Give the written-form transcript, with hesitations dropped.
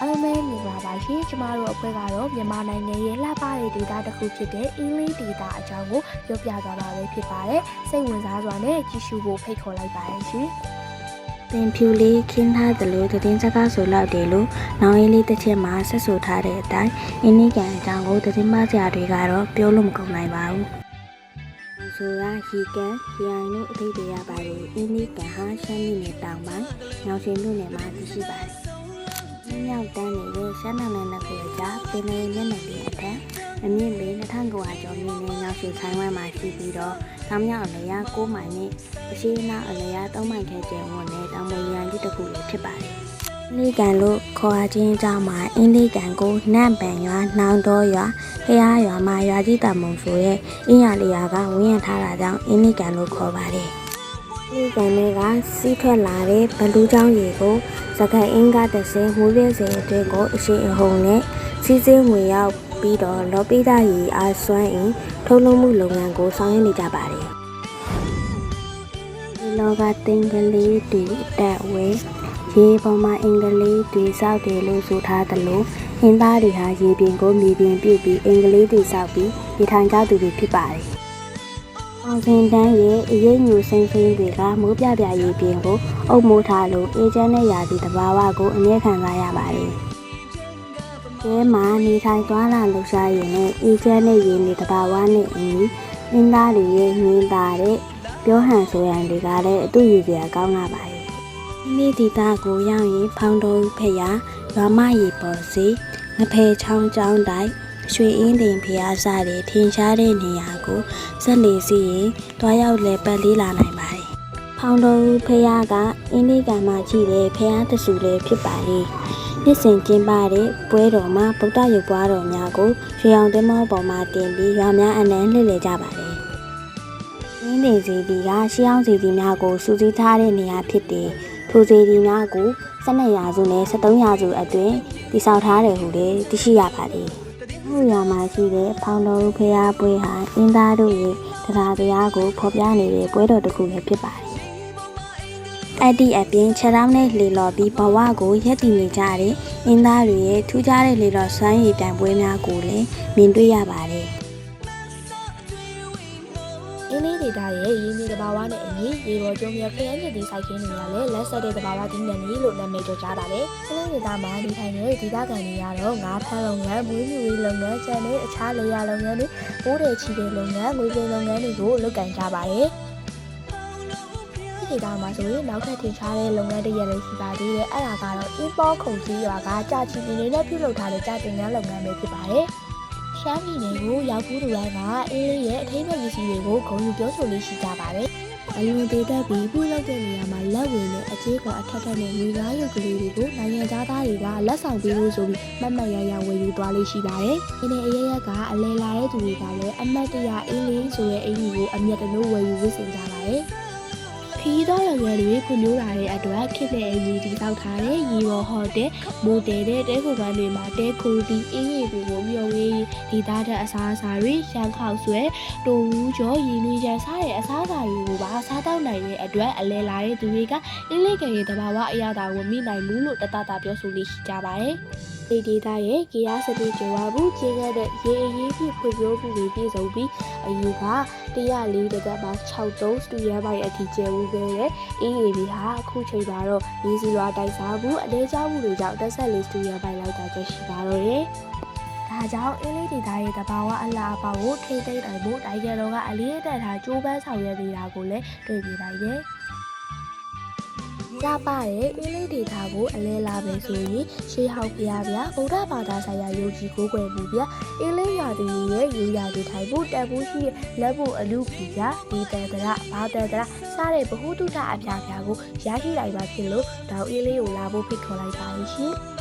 အားလုံးပဲမင်္ဂလာပါရှင်ကျမတို့အဖွဲ့ကတော့မြန်မာနိုင်ငံရဲ့လှပတဲ့ဒေသတစ်ခုဖြစ်တဲ့အင်းလေးဒေသအကြောင်းကိုပြောပြသွားမှာပဲဖြစ်ပါတယ်စိတ်ဝင်စားစွာနဲ့ကြည့်ရှုဖို့ဖိတ်ခေါ်လိုက်ပါတယ်ရှင်ပင်ဖြူလေးခင်းထားသလိုသတင်းစကားဆိုလောက်တယ်လို့နောင်ရင်းလေးတစ်ချက်မှာဆက်ဆိုထားတဲ့အတိုင်းအင်းလေးကန်အကြောင်းကိုသတင်းမဆရာတွေကတော့ပြောလို့မကုန်နိုင်ပါဘူးဆိုတာရီကန်ရိုင်လို့အထိပ္ပယ်ရပါတယ်အင်းလေးကန်ဟာရှမ်းပြည်နယ်တောင်ပိုင်းညောင်ရှင်မြို့နယ်မှာတည်ရှိပါတယ်မြောက်တန်းနေတဲ့ရှမ်းနိုင်ငံနဲ့ကိုကြားပင်လယ်မျက်နှာပြင်အထက်အမြင့်ပေ2900ကျော်မြင့်တဲ့ညောင်ရှင်ဆိုင်ဝမ်မှာရှိပြီးတော့တောင်မြောက်အလယ်9မိုင်နဲ့အရှေ့အနောက်အလယ်3မိုင်ထဲကျယ်ဝန်းတဲ့တောင်ပေါ်ရန်ကြီးတစ်ခုလည်းဖြစ်ပါတယ်။လေးကန်လို့ခေါ်ရခြင်းအကြောင်းမှာအင်းလေးကန်ကိုနန့်ပန်ရွာနှောင်းတော်ရွာဖျားရွာမှာရွာကြီးတမုံဆိုတဲ့အင်းရလေးရွာကဝန်းရံထားတာကြောင့်အင်းလေးကန်လို့ခေါ်ပါတယ်။လေးကန်တွေကစီးထွက်လာတဲ့ဘလူးချောင်းရေကိုစကိုင်းအင်းကတဆင်းမှုပြည့်စင်အတွင်းကိုအရှိအဟုန်နဲ့စီးစင်းဝင်ရောက်ပြီးတော့လောပိဒရီအားစွမ်းအင်ထုတ်လုပ်မှုလုပ်ငန်းကိုဆောင်ရွက်နေကြပါတယ်။ဒီလောကတင်ကလေးတွေတက်ဝဲရေပေါ်မှာအင်္ဂလိပ်တွေစောက်တယ်လို့ဆိုထားသလိုအင်းသားတွေဟာရေပြင်ကိုမြေပြင်ပြုတ်ပြီးအင်္ဂလိပ်တွေစောက်ပြီးဒီထိုင်ကြသူတွေဖြစ်ပါတယ်။အောင်စင်တန်းရဲ့အရေးညူစိမ့်စိမ့်တွေကမိုးပြပြရေပြင်ကိုအုပ်မိုးထားလို့အေဂျင့်နဲ့ယာစီတဘာဝကိုအမြဲခံစားရပါတယ်။ကျဲမှာနေထိုင်သွားလာလှူရှားရင်နဲ့အေဂျင့်နဲ့ရေနေတဘာဝနဲ့အင်းသားတွေရဲ့ငင်းသားတဲ့ပြောဟန်ဆိုရန်တွေကလည်းအတူယူစရာကောင်းလာပါတယ်။ဒီဒေသကိုရောက်ရင်ဖောင်တော်ဖက်ရရွာမရီပေါ်စီငဖဲချောင်းကျောင်းတိုင်းရွှေအင်းတင်ဖျားစားတဲ့ထင်ရှားတဲ့နေရာကိုဆက်လေစီရင်တွားရောက်လဲပတ်လေးလာနိုင်ပါတယ်။ဖောင်တော်ဖျားကအင်းလေးကံမှာရှိတဲ့ဖျားတဆူလေးဖြစ်ပါလေ။နှစ်စဉ်ကျင်းပတဲ့ပွဲတော်မှာဗုဒ္ဓရုပ်ပွားတော်များကိုရွှေအောင်သင်းမောပေါ်မှာတင်ပြီးရွာများအနှံ့လှည့်လည်ကြပါတယ်။အင်းလေးစီဒီကရှေးအောင်စီဒီများကိုစုစည်းထားတဲ့နေရာဖြစ်တယ်။ထိုစီဒီများကို12ရာစုနဲ့13ရာစုအတွင်းတည်ဆောက်ထားတယ်ဟုလည်းသိရှိရပါတယ်။ဟိုရွာမှာရှိတဲ့ဖောင်တော်ဖျားပွဲဟာအင်းသားတို့ရဲ့တရားတရားကိုဖော်ပြနေတဲ့ပွဲတော်တစ်ခုလည်းဖြစ်ပါတယ်။အဲ့ဒီအပြင်ခြေထောက်နဲ့လေလော်ပြီးဘဝကိုရက်တည်နေကြတဲ့အင်းသားတွေရဲ့ထူးခြားတဲ့လေလော်စွမ်းရည်တံပွဲများကိုလည်းမြင်တွေ့ရပါတယ်။အင်းလေးဒေတာရဲ့ရင်းနှီးတဘာဝနဲ့အညီရေပေါ်ကျုံရခရမ်းမြစ်ဒီစိုက်ခင်းနေရလဲလက်ဆက်တဲ့တဘာဝဒီနယ်နီလို့နာမည်ကျော်ကြားပါတယ်။အင်းလေးဒေတာမှာဒီထိုင်တဲ့ဒေသခံတွေကတော့ငါးဖမ်းလုပ်ငန်း၊မွေးမြူရေးလုပ်ငန်း၊ကျန်တဲ့အခြားလေယာလုပ်ငန်းတွေပိုးတယ်ချီတဲ့လုပ်ငန်း၊ငွေကြေးလုပ်ငန်းတွေကိုလုပ်ကိုင်ကြပါတယ်။ဒီဒေတာမှာဆိုရင်နောက်ထပ်ထင်ရှားတဲ့လုပ်ငန်းတွေရလည်းရှိပါသေးတယ်။အဲ့ဒါကတော့အင်းပေါ်ခုံကြီးရွာကကြာချီပြည်နယ်နဲ့ပြုလုပ်ထားတဲ့ကြာတင်ငန်းလုပ်ငန်းပဲဖြစ်ပါတယ်။ရှမ်းပြည်နယ်ကိုရောက်ဘူးသူတိုင်းကအင်းလေးရဲ့အထင်းမဲ့ပစ္စည်းတွေကိုဂုဏ်ယူပြောဆိုလေးရှိကြပါတယ်။အလွန်သေးသက်ပြီးပြုလုပ်တဲ့နေရာမှာလက်ဝင်နဲ့အခြေခံအထက်ထက်နဲ့ငွေကားရုပ်ကလေးတွေကိုနိုင်ငံသားတွေကလက်ဆောင်ပေးလို့ဆိုပြီးမတ်မတ်ရရဝယ်ယူသွားလေးရှိပါတယ်။ဒီနေ့အရရက်ကအလဲလာတဲ့သူတွေကလည်းအမတ်တရအင်းလေးဆိုတဲ့အင်ကြီးကိုအမျက်တလို့ဝယ်ယူဝတ်ဆင်ကြပါတယ်။ခီးသောလုပ်ငန်းတွေဖွံ့ဖြိုးလာတဲ့အတွက်ခေတ်နဲ့အညီတည်ဆောက်ထားတဲ့ရီဝေါ်ဟိုတယ်မိုတယ်တဲ့တဲခိုပန်းတွေမှာတဲခိုပြီးအင်းရီတွေကိုမျှဝေဒီသားတဲ့အစားအစာတွေရှမ်းခောက်ဆွဲတူဝူးကျော်ရည်နွေးချမ်းစားတဲ့အစားအစာတွေကိုပါစားတောက်နိုင်တဲ့အတွက်အလဲလာတဲ့သူတွေကအင်းလေးကရဲ့တဘာဝအရာတာကိုမိနိုင်ဘူးလို့တတတာပြောဆိုလေးရှိကြပါတယ်။ဒီဒေတာရဲ့ကေရစတိကျော်ဝဘူးကျင်းခဲ့တဲ့ရေအရေးပြဖွံ့ဖြိုးမှုတွေပြည့်စုံပြီးအယူက104တသက်မှာ63စတူဒီယိုဘိုင်အထိကျဲဝူးခဲ့တဲ့အင်းရီဟာအခုချိန်မှာတော့ဒီစီလွာတိုက်စားမှုအလဲကျမှုတွေကြောင့်14စတူဒီယိုဘိုင်လောက်တာကျရှိပါတော့တယ်။ဒါကြောင့်အင်းလေးဒေတာရဲ့တဘာဝအလားအပါကိုထိသိမ်းနိုင်ဖို့တိုင်းကျတော့ကအလေးအတက်ထားကြိုးပမ်းဆောင်ရွက်နေတာကိုလည်းတွေ့ပြလိုက်တယ်။ကြပါရဲ့အင်းလေးဒေတာကိုအလဲလာပဲဆိုရင်ရှေးဟောက်ပြဗုဒ္ဓဘာသာဆိုင်ရာယုံကြည်ကိုးကွယ်မှုပြအင်းလေးရွာသူရဲ့ယူရာတွေထိုင်ဖို့တက်ဖို့ရှိလက်ဖို့အလူပြဒီတန်တရဘာတန်တရစားတဲ့ဘ ഹു တုတအပြားကိုရရှိလိုက်ပါဖြစ်လို့တောင်အင်းလေးကိုလာဖို့ဖိတ်ခေါ်လိုက်ပါရှင်။